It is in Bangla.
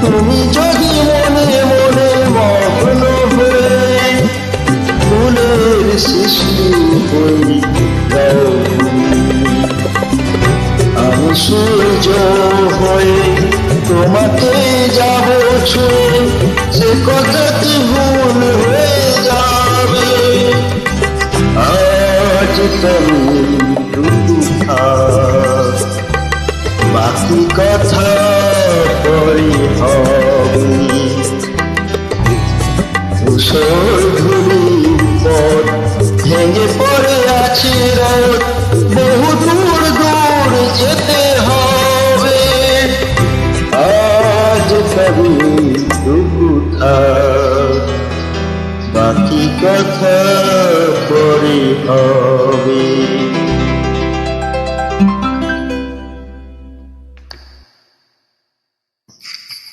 তুমি যদি মনে মনে মগ্ন হয়ে ফুলের শিশু হই যাও, আমি সূর্য হয়ে তোমাকে যাব ছুঁয়ে, সে কথা কি ভুল হয়ে যাবে? আজ তুমি বাকি কথা পরে হবে। ধূসর ধুলি পথ ভেঙে পড়ে আছে রোদ, বহু দূর দূর যেতে হবে। আজ তবে টুকু থাক, বাকি কথা পরে হবে।